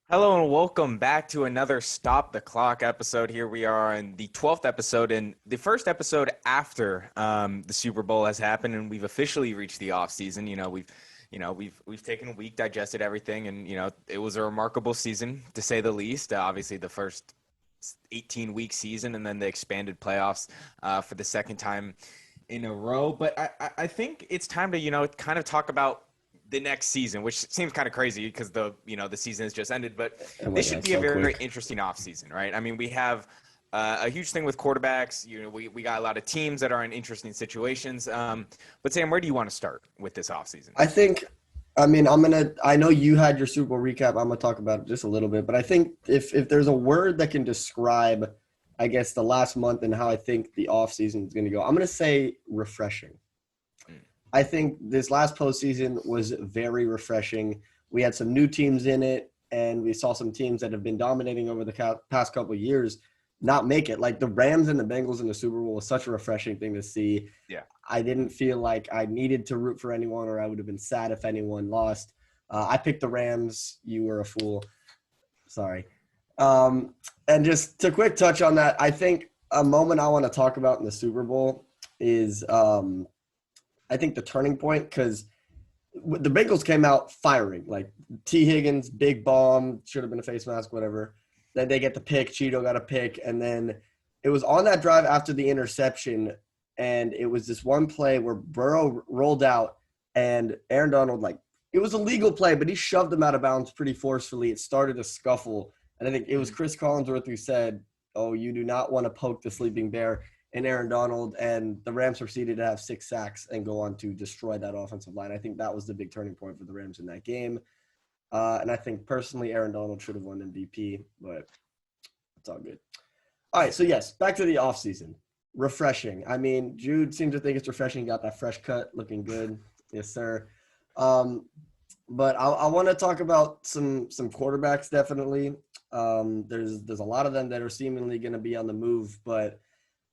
Hello and welcome back to another Stop the Clock episode. Here we are on the 12th episode and the first episode after the Super Bowl has happened and we've officially reached the off season. We've taken a week, digested everything, and it was a remarkable season to say the least. Obviously, the first 18-week season and then the expanded playoffs for the second time in a row. But I think it's time to kind of talk about the next season, which seems kind of crazy because the season has just ended, but Oh my this should God, be a so very, very quick. interesting offseason, right? I mean, we have a huge thing with quarterbacks. We got a lot of teams that are in interesting situations. But Sam, where do you want to start with this offseason? I think, I know you had your Super Bowl recap. I'm gonna talk about it just a little bit, but I think if there's a word that can describe, I guess, the last month and how I think the offseason is gonna go, I'm gonna say refreshing. Mm. I think this last postseason was very refreshing. We had some new teams in it, and we saw some teams that have been dominating over the past couple of years not make it. Like the Rams and the Bengals in the Super Bowl was such a refreshing thing to see. Yeah. I didn't feel like I needed to root for anyone, or I would have been sad if anyone lost. I picked the Rams. You were a fool. Sorry. And just to quick touch on that, I think a moment I want to talk about in the Super Bowl is I think the turning point, because the Bengals came out firing. Like T. Higgins, big bomb, should have been a face mask, whatever. Then they get the pick. Cheeto got a pick. And then it was on that drive after the interception, and it was this one play where Burrow rolled out and Aaron Donald, like, it was a legal play, but he shoved him out of bounds pretty forcefully. It started a scuffle. And I think it was Chris Collinsworth who said, "Oh, you do not want to poke the sleeping bear," in Aaron Donald, and the Rams proceeded to have 6 sacks and go on to destroy that offensive line. I think that was the big turning point for the Rams in that game. And I think personally, Aaron Donald should have won MVP, but it's all good. All right, so yes, back to the offseason. Refreshing. I mean, Jude seems to think it's refreshing. He got that fresh cut, looking good. Yes, sir. Um, but I want to talk about some quarterbacks, definitely. There's a lot of them that are seemingly going to be on the move, but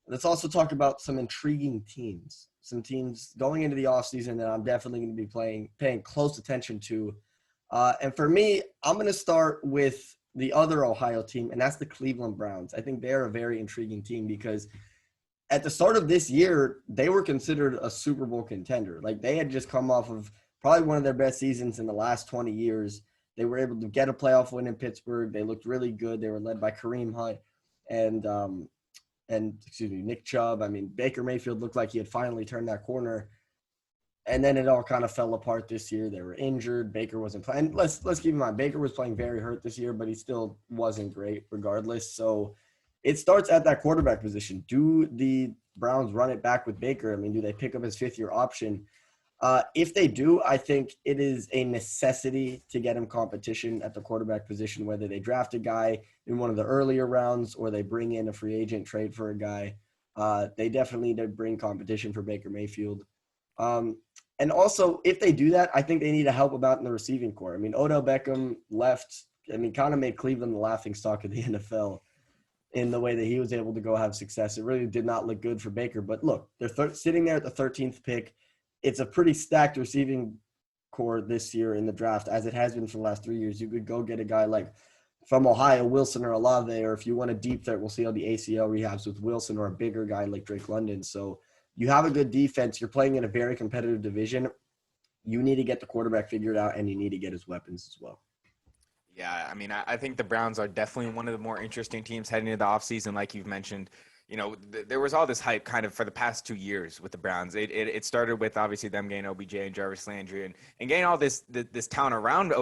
let's also talk about some intriguing teams. Some teams going into the offseason that I'm definitely going to be paying close attention to. And for me, I'm going to start with the other Ohio team, and that's the Cleveland Browns. I think they're a very intriguing team because at the start of this year, they were considered a Super Bowl contender. Like they had just come off of probably one of their best seasons in the last 20 years. They were able to get a playoff win in Pittsburgh. They looked really good. They were led by Kareem Hunt and Nick Chubb. I mean, Baker Mayfield looked like he had finally turned that corner. And then it all kind of fell apart this year. They were injured. Baker wasn't playing. Let's keep in mind, Baker was playing very hurt this year, but he still wasn't great regardless. So it starts at that quarterback position. Do the Browns run it back with Baker? I mean, do they pick up his fifth-year option? If they do, I think it is a necessity to get him competition at the quarterback position, whether they draft a guy in one of the earlier rounds or they bring in a free agent trade for a guy. They definitely need to bring competition for Baker Mayfield. And also, if they do that, I think they need to help him out in the receiving core. I mean, Odell Beckham left, kind of made Cleveland the laughingstock of the NFL in the way that he was able to go have success. It really did not look good for Baker. But look, they're sitting there at the 13th pick. It's a pretty stacked receiving core this year in the draft, as it has been for the last 3 years. You could go get a guy like from Ohio, Wilson or Olave, or if you want a deep threat, we'll see how the ACL rehabs with Wilson, or a bigger guy like Drake London. So you have a good defense. You're playing in a very competitive division. You need to get the quarterback figured out, and you need to get his weapons as well. Yeah, I mean, I think the Browns are definitely one of the more interesting teams heading into the offseason, like you've mentioned. There was all this hype kind of for the past 2 years with the Browns. It started with obviously them getting OBJ and Jarvis Landry and getting all this talent around,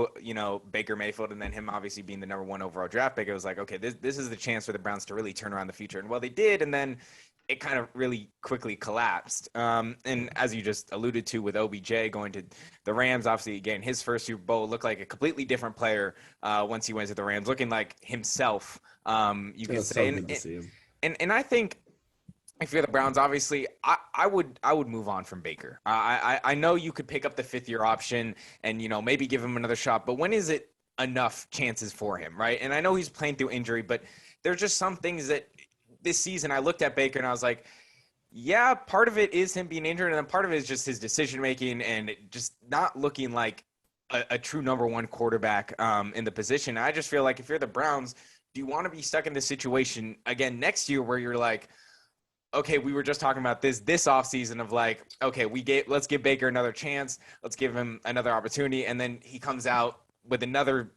Baker Mayfield, and then him obviously being the number one overall draft pick. It was like, okay, this is the chance for the Browns to really turn around the future. And well, they did, and then it kind of really quickly collapsed. And as you just alluded to with OBJ going to the Rams, obviously again, his first Super Bowl looked like a completely different player once he went to the Rams, looking like himself, you could say. So good to see him. And I think if you're the Browns, obviously, I would move on from Baker. I know you could pick up the fifth-year option and, maybe give him another shot, but when is it enough chances for him, right? And I know he's playing through injury, but there's just some things that this season I looked at Baker and I was like, yeah, part of it is him being injured, and then part of it is just his decision-making and just not looking like a true number one quarterback in the position. I just feel like if you're the Browns, do you want to be stuck in this situation again next year where you're like, okay, we were just talking about this offseason of like, okay, let's give Baker another chance. Let's give him another opportunity. And then he comes out with another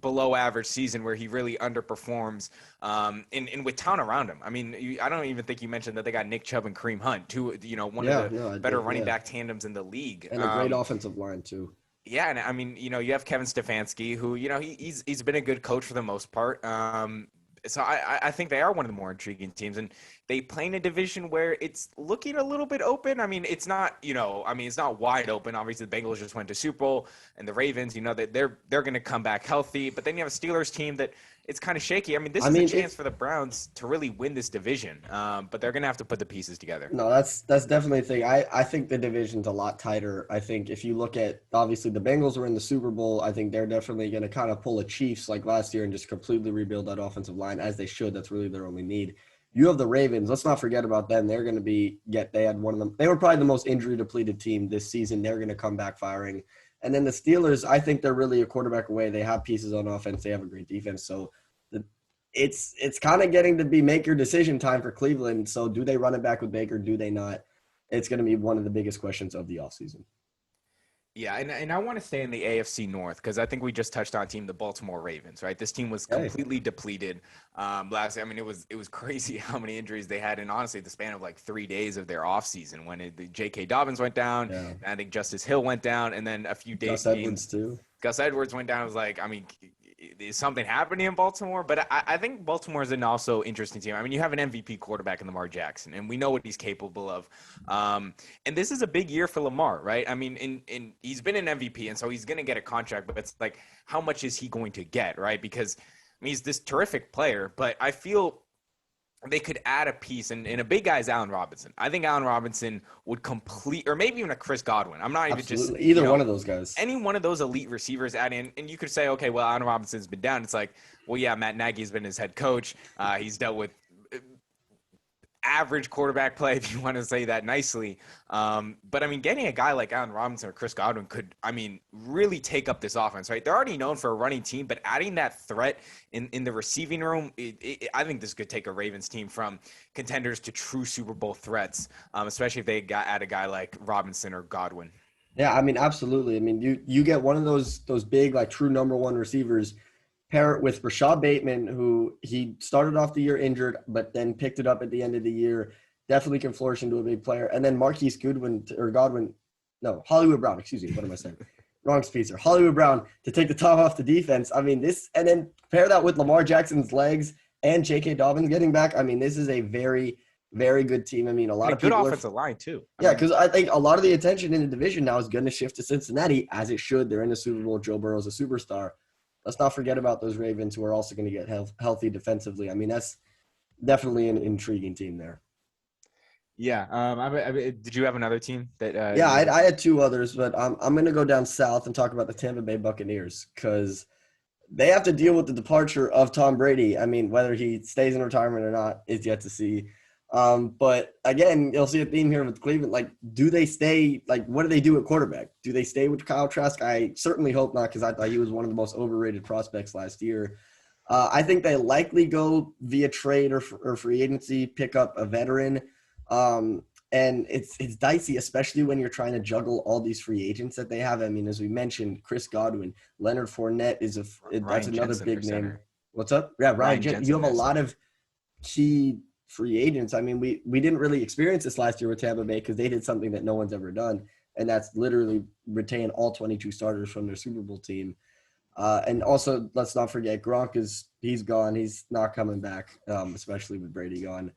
below average season where he really underperforms and with talent around him. I mean, I don't even think you mentioned that they got Nick Chubb and Kareem Hunt, one of the better running back tandems in the league. And a great offensive line too. Yeah, and I mean, you have Kevin Stefanski, who, he's been a good coach for the most part. So I think they are one of the more intriguing teams, and they play in a division where it's looking a little bit open. I mean, it's not, it's not wide open. Obviously, the Bengals just went to Super Bowl, and the Ravens, that they're going to come back healthy. But then you have a Steelers team that it's kind of shaky. I mean, this is a chance for the Browns to really win this division, but they're going to have to put the pieces together. No, that's definitely a thing. I think the division's a lot tighter. I think if you look at, obviously, the Bengals were in the Super Bowl. I think they're definitely going to kind of pull a Chiefs like last year and just completely rebuild that offensive line, as they should. That's really their only need. You have the Ravens. Let's not forget about them. They're going to they had one of them. They were probably the most injury depleted team this season. They're going to come back firing. And then the Steelers, I think they're really a quarterback away. They have pieces on offense. They have a great defense. So it's kind of getting to be make your decision time for Cleveland. So do they run it back with Baker? Do they not? It's going to be one of the biggest questions of the offseason. Yeah, and I want to stay in the AFC North because I think we just touched on the Baltimore Ravens, right? This team was completely depleted last year. I mean, it was crazy how many injuries they had, and honestly, the span of like 3 days of their offseason when J.K. Dobbins went down, I think Justice Hill went down, and then a few days. Gus Edwards too. Gus Edwards went down. It was like, I mean, is something happening in Baltimore? But I think Baltimore is an also interesting team. I mean, you have an MVP quarterback in Lamar Jackson, and we know what he's capable of. And this is a big year for Lamar, right? I mean, he's been an MVP, and so he's going to get a contract. But it's like, how much is he going to get, right? Because he's this terrific player, but I feel they could add a piece, and a big guy is Allen Robinson. I think Allen Robinson would complete, or maybe even a Chris Godwin. I'm not even just either one of those guys. Any one of those elite receivers add in, and you could say, okay, well, Allen Robinson's been down. It's like, well, yeah, Matt Nagy's been his head coach. He's dealt with average quarterback play, if you want to say that nicely. But I mean, getting a guy like Allen Robinson or Chris Godwin could, I mean, really take up this offense, right? They're already known for a running team, but adding that threat in the receiving room, I think this could take a Ravens team from contenders to true Super Bowl threats, especially if they add a guy like Robinson or Godwin. Yeah, I mean, absolutely. I mean, you get one of those big, like, true number one receivers, pair it with Rashad Bateman, who he started off the year injured, but then picked it up at the end of the year. Definitely can flourish into a big player. And then Hollywood Brown, excuse me. What am I saying? Wrong speaker. Hollywood Brown to take the top off the defense. I mean, and then pair that with Lamar Jackson's legs and J.K. Dobbins getting back. I mean, this is a very, very good team. I mean, a lot of people. Good offensive line, too. Yeah, because I think a lot of the attention in the division now is going to shift to Cincinnati, as it should. They're in the Super Bowl. Joe Burrow's a superstar. Let's not forget about those Ravens, who are also going to get healthy defensively. I mean, that's definitely an intriguing team there. Yeah. Did you have another team that? I had two others, but I'm going to go down south and talk about the Tampa Bay Buccaneers, because they have to deal with the departure of Tom Brady. I mean, whether he stays in retirement or not is yet to see. But again, you'll see a theme here with Cleveland. Like, do they stay? Like, what do they do at quarterback? Do they stay with Kyle Trask? I certainly hope not, because I thought he was one of the most overrated prospects last year. I think they likely go via trade or free agency, pick up a veteran. And it's dicey, especially when you're trying to juggle all these free agents that they have. I mean, as we mentioned, Chris Godwin, Leonard Fournette that's another big name. What's up? Yeah, Ryan Jensen. You have a lot of key free agents. I mean, we didn't really experience this last year with Tampa Bay, because they did something that no one's ever done, and that's literally retain all 22 starters from their Super Bowl team. And also, let's not forget, Gronk he's gone. He's not coming back, especially with Brady gone.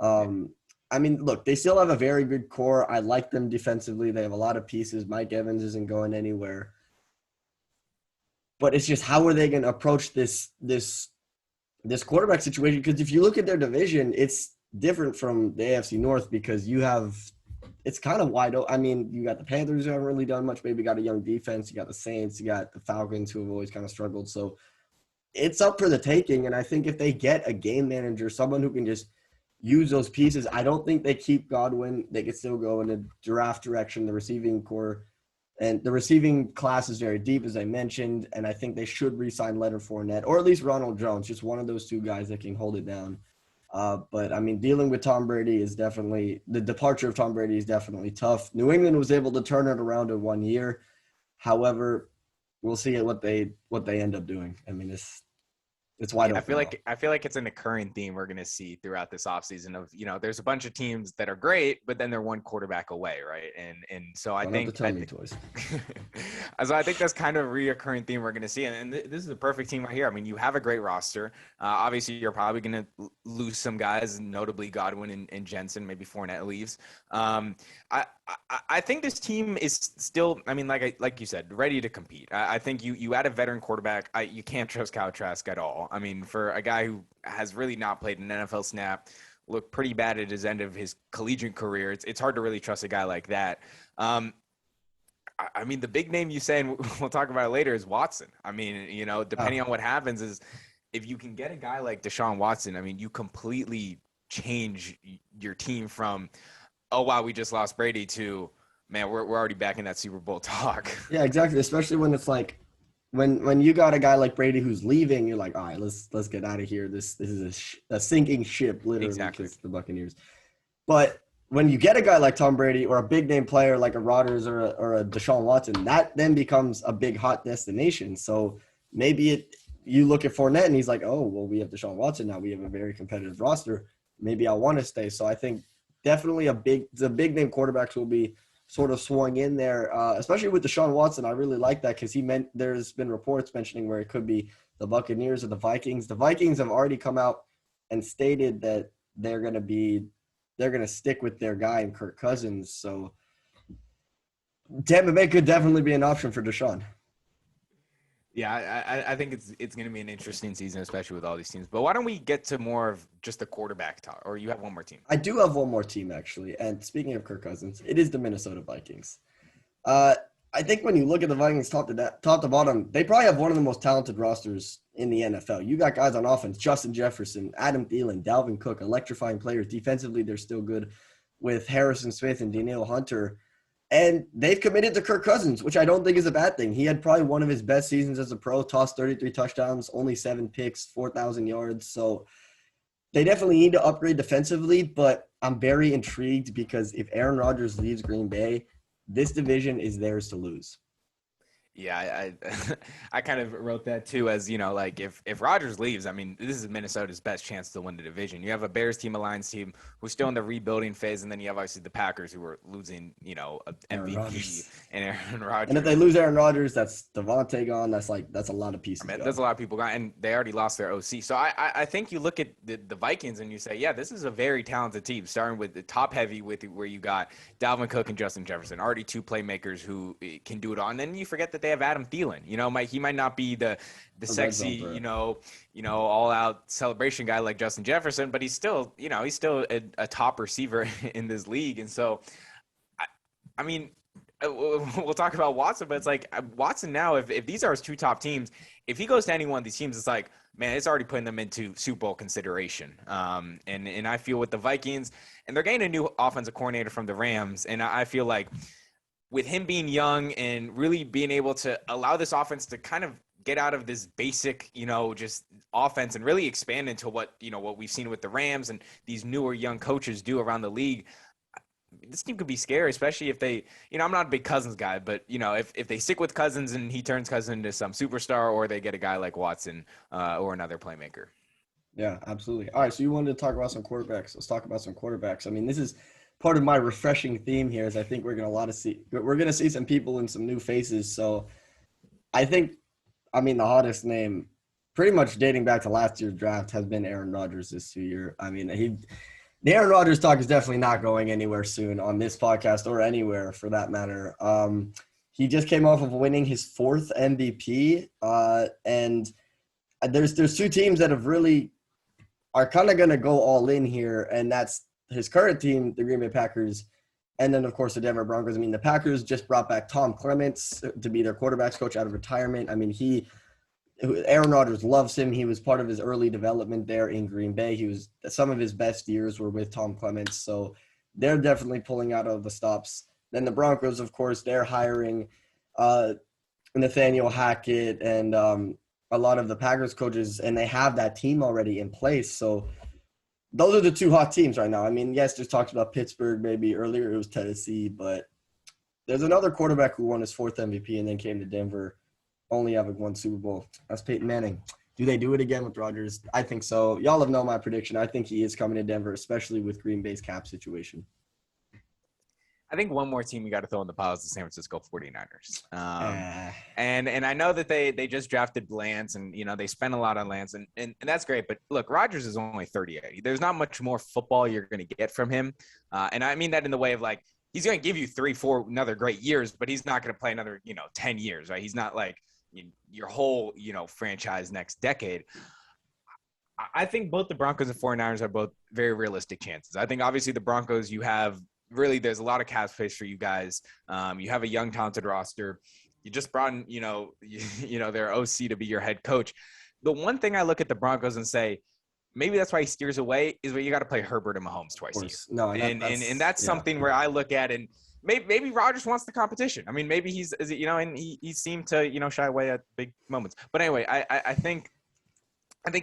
I mean, look, they still have a very good core. I like them defensively. They have a lot of pieces. Mike Evans isn't going anywhere. But it's just, how are they going to approach this quarterback situation? Because if you look at their division, it's different from the AFC North, because it's kind of wide open. I mean, you got the Panthers, who haven't really done much. Maybe got a young defense. You got the Saints. You got the Falcons, who have always kind of struggled. So it's up for the taking. And I think if they get a game manager, someone who can just use those pieces, I don't think they keep Godwin. They could still go in a draft direction, the receiving core. And the receiving class is very deep, as I mentioned, and I think they should re-sign Leonard Fournette or at least Ronald Jones, just one of those two guys that can hold it down. But, I mean, dealing with Tom Brady is definitely – the departure of Tom Brady is definitely tough. New England was able to turn it around in 1 year. However, we'll see what they end up doing. I mean, it's wide open. I feel like it's an occurring theme we're going to see throughout this offseason of, there's a bunch of teams that are great, but then they're one quarterback away, right? And so I think so I think that's kind of a reoccurring theme we're going to see. And this is a perfect team right here. I mean, you have a great roster. Obviously, you're probably going to lose some guys, notably Godwin and Jensen. Maybe Fournette leaves. I think this team is still, I mean, like you said, ready to compete. I think you add a veteran quarterback. You can't trust Kyle Trask at all. I mean, for a guy who has really not played an NFL snap, looked pretty bad at his end of his collegiate career, it's hard to really trust a guy like that. I mean, the big name you say, and we'll talk about it later, is Watson. I mean, depending on what happens is if you can get a guy like Deshaun Watson, I mean, you completely change your team from, oh, wow, we just lost Brady to, man, we're already back in that Super Bowl talk. Yeah, exactly. Especially when it's like, when you got a guy like Brady who's leaving, you're like, all right, let's get out of here. This is a sinking ship, literally. Exactly. Kicks the Buccaneers. But when you get a guy like Tom Brady or a big name player like a Rodgers or a Deshaun Watson, that then becomes a big hot destination. So maybe you look at Fournette and he's like, oh, well, we have Deshaun Watson now. We have a very competitive roster. Maybe I want to stay. So I think definitely the big name quarterbacks will be sort of swung in there, especially with Deshaun Watson. I really like that because there's been reports mentioning where it could be the Buccaneers or the Vikings. The Vikings have already come out and stated that they're going to stick with their guy in Kirk Cousins. So Tampa Bay could definitely be an option for Deshaun. Yeah, I think it's going to be an interesting season, especially with all these teams. But why don't we get to more of just the quarterback talk? Or you have one more team? I do have one more team, actually. And speaking of Kirk Cousins, it is the Minnesota Vikings. I think when you look at the Vikings top to bottom, they probably have one of the most talented rosters in the NFL. You got guys on offense, Justin Jefferson, Adam Thielen, Dalvin Cook, electrifying players. Defensively, they're still good with Harrison Smith and Danielle Hunter. And they've committed to Kirk Cousins, which I don't think is a bad thing. He had probably one of his best seasons as a pro, tossed 33 touchdowns, only 7 picks, 4,000 yards. So they definitely need to upgrade defensively, but I'm very intrigued because if Aaron Rodgers leaves Green Bay, this division is theirs to lose. Yeah, I kind of wrote that too as, like if Rodgers leaves, I mean, this is Minnesota's best chance to win the division. You have a Bears team, a Lions team who's still in the rebuilding phase, and then you have obviously the Packers who are losing, MVP and Aaron Rodgers. And if they lose Aaron Rodgers, that's Devontae gone. That's a lot of pieces. There's a lot of people gone, and they already lost their OC. So I think you look at the Vikings and you say, yeah, this is a very talented team, starting with the top heavy with where you got Dalvin Cook and Justin Jefferson, already two playmakers who can do it all. And then you forget that they have Adam Thielen. He might not be the sexy, all out celebration guy like Justin Jefferson, but he's still a top receiver in this league. And so, I mean, we'll talk about Watson, but it's like Watson now, if these are his two top teams, if he goes to any one of these teams, it's like, man, it's already putting them into Super Bowl consideration. And I feel with the Vikings, and they're getting a new offensive coordinator from the Rams, and I feel like with him being young and really being able to allow this offense to kind of get out of this basic, just offense and really expand into what we've seen with the Rams and these newer young coaches do around the league. This team could be scary, especially if they, I'm not a big Cousins guy, but, if they stick with Cousins and he turns Cousins into some superstar, or they get a guy like Watson or another playmaker. Yeah, absolutely. All right, so you wanted to talk about some quarterbacks. Let's talk about some quarterbacks. I mean, this is part of my refreshing theme here is I think we're going to see some people and some new faces. So I think, the hottest name pretty much dating back to last year's draft has been Aaron Rodgers this year. I mean, the Aaron Rodgers talk is definitely not going anywhere soon on this podcast or anywhere for that matter. He just came off of winning his 4th MVP. And there's two teams that are kind of going to go all in here. And that's his current team, the Green Bay Packers, and then, of course, the Denver Broncos. I mean, the Packers just brought back Tom Clements to be their quarterbacks coach out of retirement. I mean, Aaron Rodgers loves him. He was part of his early development there in Green Bay. Some of his best years were with Tom Clements, so they're definitely pulling out of the stops. Then the Broncos, of course, they're hiring Nathaniel Hackett and a lot of the Packers coaches, and they have that team already in place. So those are the two hot teams right now. I mean, yes, just talked about Pittsburgh maybe earlier. It was Tennessee, but there's another quarterback who won his 4th MVP and then came to Denver, only having won Super Bowl. That's Peyton Manning. Do they do it again with Rodgers? I think so. Y'all have known my prediction. I think he is coming to Denver, especially with Green Bay's cap situation. I think one more team you got to throw in the pile is the San Francisco 49ers. And I know that they just drafted Lance, and, you know, they spent a lot on Lance, and that's great. But, look, Rodgers is only 38. There's not much more football you're going to get from him. And I mean that in the way of, like, he's going to give you 3-4 another great years, but he's not going to play another, 10 years, right? He's not like your whole, franchise next decade. I think both the Broncos and 49ers are both very realistic chances. I think obviously the Broncos, you have really, there's a lot of cap space for you guys. You have a young, talented roster. You just brought in, their OC to be your head coach. The one thing I look at the Broncos and say, maybe that's why he steers away, is where you got to play Herbert and Mahomes twice a year. No, and that's something where I look at, and maybe Rodgers wants the competition. I mean, maybe he's, and he seemed to, shy away at big moments. But anyway, I think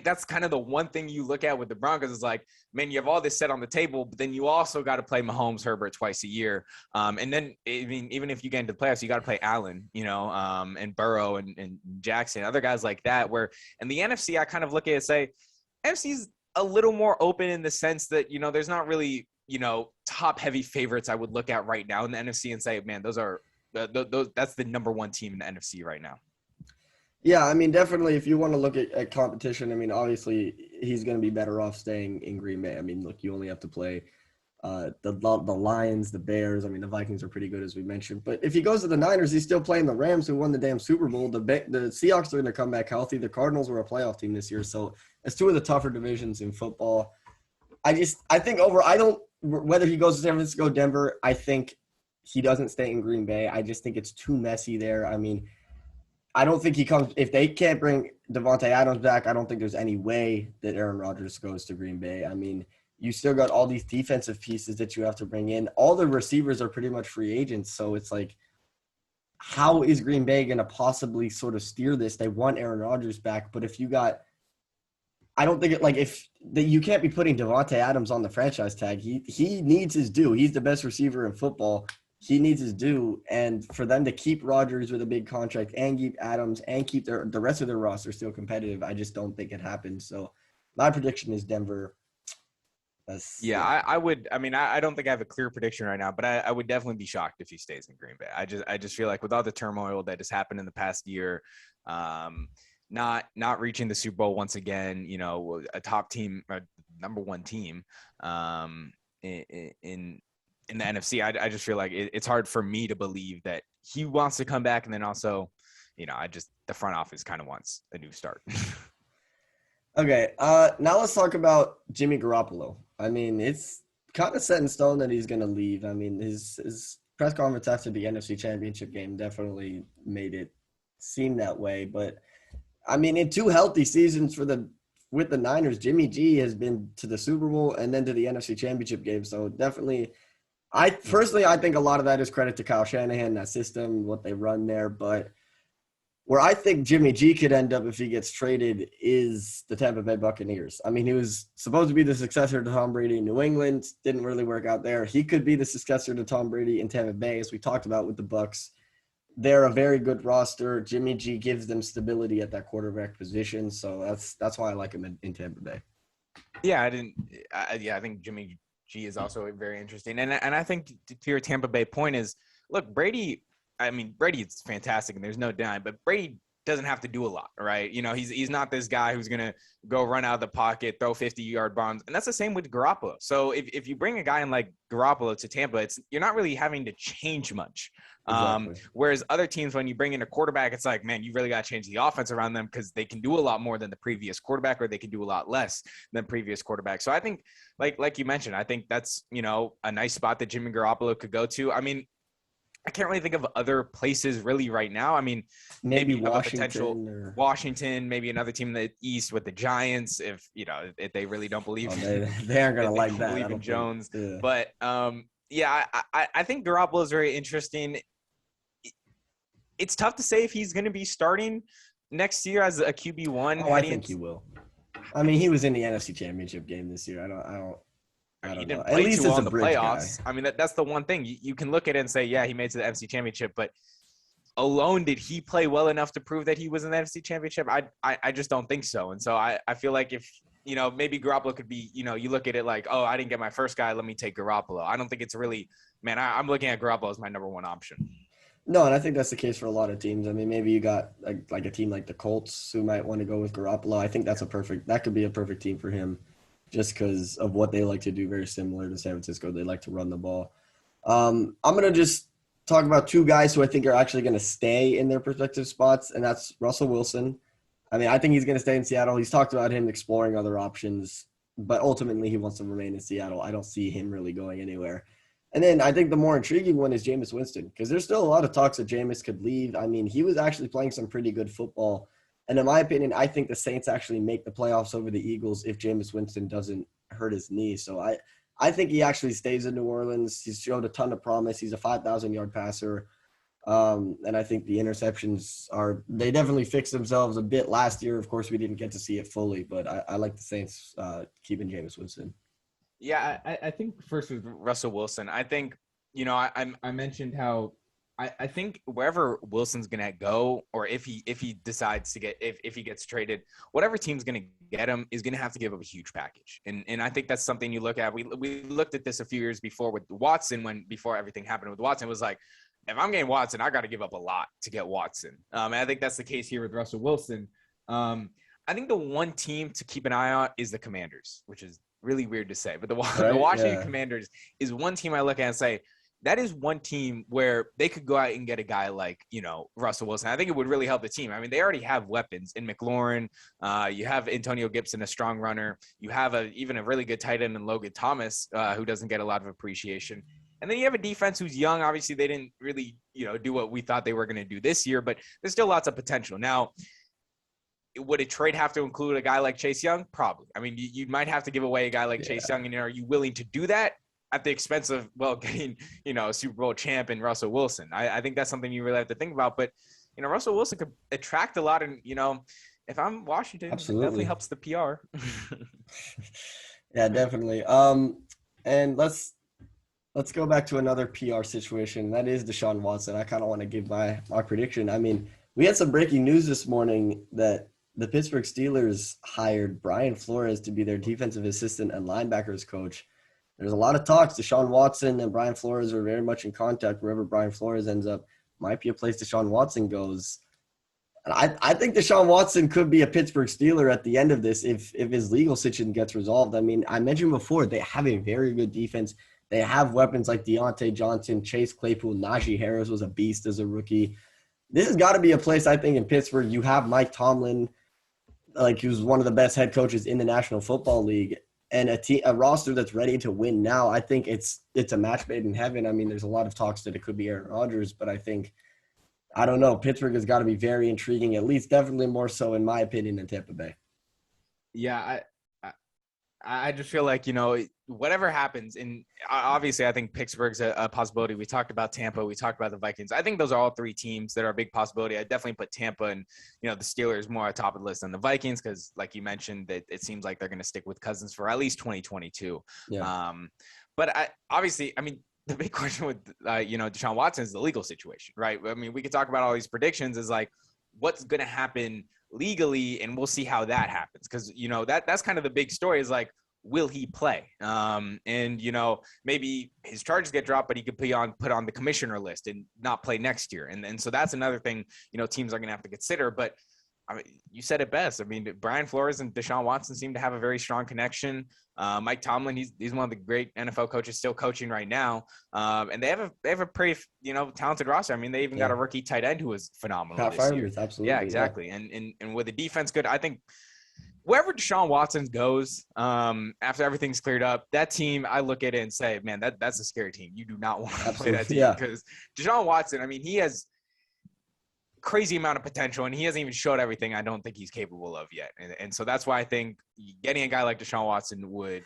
that's kind of the one thing you look at with the Broncos is like, man, you have all this set on the table, but then you also got to play Mahomes, Herbert twice a year. And then, I mean, even if you get into the playoffs, you got to play Allen, and Burrow and Jackson, other guys like that, where in the NFC, I kind of look at it and say, NFC's a little more open in the sense that, there's not really, top heavy favorites I would look at right now in the NFC and say, man, those are that's the number one team in the NFC right now. Yeah, I mean, definitely if you want to look at competition, I mean, obviously he's going to be better off staying in Green Bay. I mean, look, you only have to play the Lions, the Bears. I mean, the Vikings are pretty good, as we mentioned. But if he goes to the Niners, he's still playing the Rams, who won the damn Super Bowl. The Seahawks are going to come back healthy. The Cardinals were a playoff team this year. So it's two of the tougher divisions in football. I think whether he goes to San Francisco, Denver, I think he doesn't stay in Green Bay. I just think it's too messy there. I mean, I don't think he comes – if they can't bring Devontae Adams back, I don't think there's any way that Aaron Rodgers goes to Green Bay. I mean, you still got all these defensive pieces that you have to bring in. All the receivers are pretty much free agents, so it's like, how is Green Bay going to possibly sort of steer this? They want Aaron Rodgers back, but if you got – I don't think you can't be putting Devontae Adams on the franchise tag. He needs his due. He's the best receiver in football. He needs his due, and for them to keep Rodgers with a big contract and keep Adams and keep the rest of their roster still competitive, I just don't think it happens. So my prediction is Denver. I would. I mean, I don't think I have a clear prediction right now, but I would definitely be shocked if he stays in Green Bay. I just feel like with all the turmoil that has happened in the past year, not reaching the Super Bowl once again, a top team, a number one team, in the NFC, I just feel like it's hard for me to believe that he wants to come back. And then also, the front office kind of wants a new start. Okay. Now let's talk about Jimmy Garoppolo. I mean, it's kind of set in stone that he's going to leave. I mean, his press conference after the NFC Championship game definitely made it seem that way. But I mean, in 2 healthy seasons with the Niners, Jimmy G has been to the Super Bowl and then to the NFC Championship game. So definitely, I think a lot of that is credit to Kyle Shanahan, that system, what they run there. But where I think Jimmy G could end up if he gets traded is the Tampa Bay Buccaneers. I mean, he was supposed to be the successor to Tom Brady in New England. Didn't really work out there. He could be the successor to Tom Brady in Tampa Bay, as we talked about with the Bucs. They're a very good roster. Jimmy G gives them stability at that quarterback position. So that's why I like him in Tampa Bay. Yeah, I think Jimmy G is also very interesting. And I think to your Tampa Bay point is, look, Brady is fantastic and there's no denying, but Brady doesn't have to do a lot, right? He's not this guy who's going to go run out of the pocket, throw 50-yard bombs. And that's the same with Garoppolo. So if you bring a guy in like Garoppolo to Tampa, you're not really having to change much. Exactly. Whereas other teams, when you bring in a quarterback, it's like, man, you really got to change the offense around them because they can do a lot more than the previous quarterback, or they can do a lot less than previous quarterback. So I think, like you mentioned, I think that's, a nice spot that Jimmy Garoppolo could go to. I mean, I can't really think of other places really right now. I mean, maybe Washington, maybe another team in the East with the Giants, if they really don't believe they aren't going to like that. Believe in Jones. Yeah. But I think Garoppolo is very interesting. it's tough to say if he's going to be starting next year as a QB1. Oh, I think he will. I mean, he was in the NFC Championship game this year. I don't He know. didn't At play least too as well a in the bridge playoffs. guy. I mean, that's the one thing. You can look at it and say, yeah, he made it to the NFC Championship, but alone, did he play well enough to prove that he was in the NFC Championship? I just don't think so. And so I feel like if, maybe Garoppolo could be, you look at it like, oh, I didn't get my first guy, let me take Garoppolo. I don't think it's really, man, I'm looking at Garoppolo as my number one option. No, and I think that's the case for a lot of teams. I mean, maybe you got like a team like the Colts who might want to go with Garoppolo. I think that could be a perfect team for him just because of what they like to do, very similar to San Francisco. They like to run the ball. I'm going to just talk about two guys who I think are actually going to stay in their respective spots, and that's Russell Wilson. I mean, I think he's going to stay in Seattle. He's talked about him exploring other options, but ultimately he wants to remain in Seattle. I don't see him really going anywhere. And then I think the more intriguing one is Jameis Winston, because there's still a lot of talks that Jameis could leave. I mean, he was actually playing some pretty good football. And in my opinion, I think the Saints actually make the playoffs over the Eagles if Jameis Winston doesn't hurt his knee. So I think he actually stays in New Orleans. He's showed a ton of promise. He's a 5,000-yard passer. And I think the interceptions they definitely fixed themselves a bit last year. Of course, we didn't get to see it fully, but I like the Saints keeping Jameis Winston. Yeah, I think first with Russell Wilson, I think, I mentioned how I think wherever Wilson's going to go, or if he decides to if he gets traded, whatever team's going to get him is going to have to give up a huge package. And I think that's something you look at. We looked at this a few years before with Watson, before everything happened with Watson. It was like, if I'm getting Watson, I got to give up a lot to get Watson. And I think that's the case here with Russell Wilson. I think the one team to keep an eye on is the Commanders, which is really weird to say, but the Washington Commanders is one team I look at and say, that is one team where they could go out and get a guy like, Russell Wilson. I think it would really help the team. I mean, they already have weapons in McLaurin. You have Antonio Gibson, a strong runner. You have even a really good tight end in Logan Thomas, who doesn't get a lot of appreciation. And then you have a defense who's young. Obviously, they didn't really, do what we thought they were going to do this year, but there's still lots of potential. Now, would a trade have to include a guy like Chase Young? Probably. I mean, you might have to give away a guy like Chase Young, and are you willing to do that at the expense of, getting, a Super Bowl champ in Russell Wilson? I think that's something you really have to think about. But, Russell Wilson could attract a lot, and, if I'm Washington, it definitely helps the PR. Yeah, definitely. And let's go back to another PR situation. That is Deshaun Watson. I kind of want to give my prediction. I mean, we had some breaking news this morning that the Pittsburgh Steelers hired Brian Flores to be their defensive assistant and linebackers coach. There's a lot of talks. Deshaun Watson and Brian Flores are very much in contact. Wherever Brian Flores ends up might be a place Deshaun Watson goes. And I think Deshaun Watson could be a Pittsburgh Steeler at the end of this if his legal situation gets resolved. I mean, I mentioned before, they have a very good defense. They have weapons like Deontay Johnson, Chase Claypool, Najee Harris was a beast as a rookie. This has got to be a place, I think, in Pittsburgh. You have Mike Tomlin, who's one of the best head coaches in the National Football League, and a roster that's ready to win now. I think it's a match made in heaven. I mean, there's a lot of talks that it could be Aaron Rodgers, but I don't know. Pittsburgh has got to be very intriguing, at least definitely more so, in my opinion, than Tampa Bay. Yeah, I just feel like, whatever happens, and obviously I think Pittsburgh's a possibility. We talked about Tampa. We talked about the Vikings. I think those are all three teams that are a big possibility. I definitely put Tampa and, the Steelers more at top of the list than the Vikings because, like you mentioned, that it seems like they're going to stick with Cousins for at least 2022. Yeah. But the big question with, Deshaun Watson is the legal situation, right? I mean, we could talk about all these predictions is like what's going to happen legally, and we'll see how that happens. Cause that's kind of the big story is like, will he play? And maybe his charges get dropped, but he could put on the commissioner list and not play next year. And so that's another thing, teams are going to have to consider, but I mean, you said it best. I mean, Brian Flores and Deshaun Watson seem to have a very strong connection. Mike Tomlin, he's one of the great NFL coaches still coaching right now. And they have a pretty, talented roster. I mean, they even got a rookie tight end who was phenomenal this year. Absolutely. Yeah, exactly. Yeah. And with the defense good, I think wherever Deshaun Watson goes, after everything's cleared up, that team, I look at it and say, man, that's a scary team. You do not want to play that team because Deshaun Watson, I mean, he has crazy amount of potential, and he hasn't even showed everything I don't think he's capable of yet. And so that's why I think getting a guy like Deshaun Watson would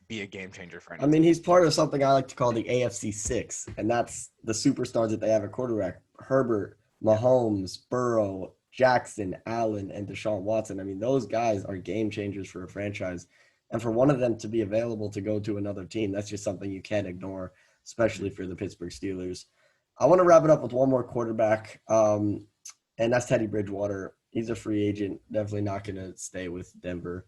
be a game changer for anyone. I mean, he's part of something I like to call the AFC 6, and that's the superstars that they have at quarterback. Herbert, Mahomes, Burrow, Jackson, Allen, and Deshaun Watson. I mean, those guys are game changers for a franchise. And for one of them to be available to go to another team, that's just something you can't ignore, especially for the Pittsburgh Steelers. I want to wrap it up with one more quarterback, and that's Teddy Bridgewater. He's a free agent, definitely not going to stay with Denver.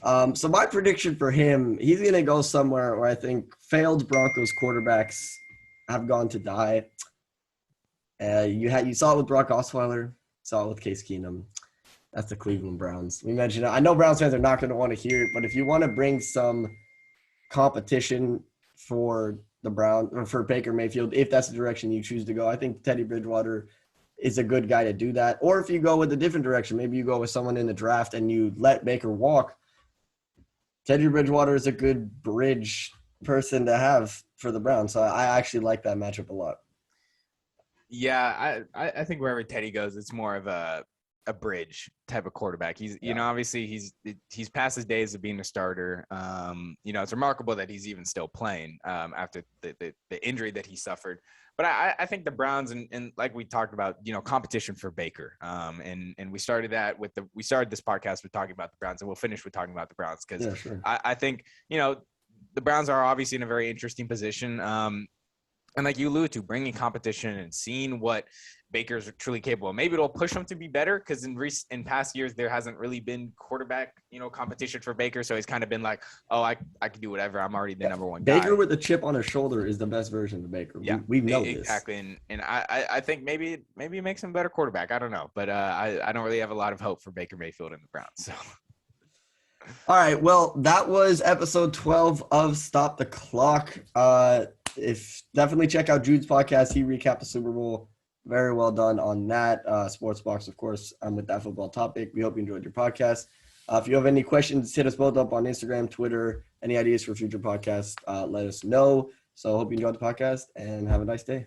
So my prediction for him, he's going to go somewhere where I think failed Broncos quarterbacks have gone to die. You saw it with Brock Osweiler, saw it with Case Keenum. That's the Cleveland Browns. We mentioned it. I know Browns fans are not going to want to hear it, but if you want to bring some competition for the Browns or for Baker Mayfield, if that's the direction you choose to go, I think Teddy Bridgewater is a good guy to do that. Or if you go with a different direction, maybe you go with someone in the draft and you let Baker walk. Teddy Bridgewater is a good bridge person to have for the Browns. So I actually like that matchup a lot. Yeah, I think wherever Teddy goes, it's more of a bridge type of quarterback. He's, you know, obviously he's past his days of being a starter. You know, it's remarkable that he's even still playing after the injury that he suffered. But I think the Browns and like we talked about, you know, competition for Baker. And we started that we started this podcast with talking about the Browns, and we'll finish with talking about the Browns because I think, you know, the Browns are obviously in a very interesting position. And like you alluded to, bringing competition and seeing what Baker's truly capable of. Maybe it'll push him to be better because in past years there hasn't really been quarterback, you know, competition for Baker. So he's kind of been like, oh, I can do whatever. I'm already the number one guy. Baker with a chip on his shoulder is the best version of Baker. Yeah, we know exactly. this. And I think maybe it makes him a better quarterback. I don't know, but I don't really have a lot of hope for Baker Mayfield and the Browns. So. All right. Well, that was episode 12 of Stop the Clock. Definitely check out Jude's podcast. He recapped the Super Bowl. Very well done on that. SportsBx, of course. I'm with ThatFootballTopic. We hope you enjoyed your podcast. If you have any questions, hit us both up on Instagram, Twitter. Any ideas for future podcasts, let us know. So I hope you enjoyed the podcast and have a nice day.